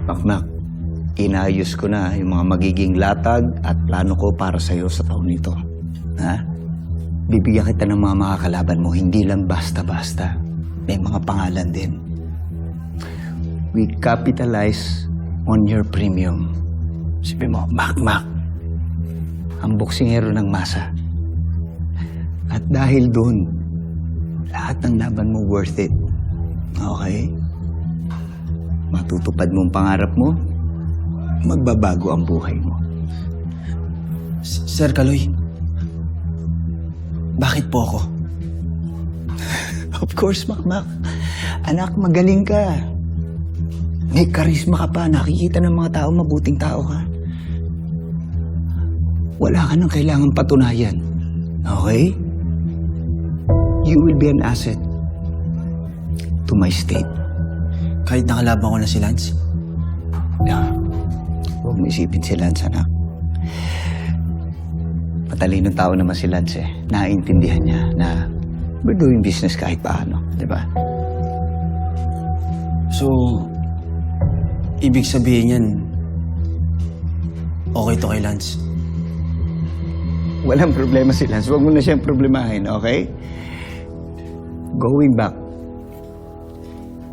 Makmak, inayos ko na yung mga magiging latag at plano ko para sa'yo sa taon nito. Ha? Bibigyan kita ng mga makakalaban mo, hindi lang basta-basta. May mga pangalan din. We capitalize on your premium. Sabi mo, Makmak, ang boksingero ng masa. At dahil doon, lahat ng laban mo worth it. Okay? Matutupad mo ang pangarap mo, magbabago ang buhay mo. Sir Kaloy, bakit po ako? Of course, Makmak. Anak, magaling ka. May karisma ka pa. Nakikita ng mga tao, mabuting tao ka. Wala ka nang kailangang patunayan. Okay? You will be an asset to my state. Kahit nakalaban ko na si Lance? Yeah. Huwag mo isipin si Lance, anak. Matalinong tao naman si Lance eh. Naiintindihan niya na we're doing business kahit paano, di ba? So, ibig sabihin yan, okay to kay Lance? Walang problema si Lance. Huwag mo na siyang problemahin, okay? Going back,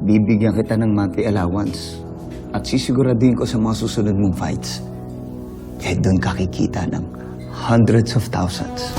bibigyan kita ng monthly allowance at sisiguraduhin ko sa mga susunod mong fights. Kaya doon kakikita ng hundreds of thousands.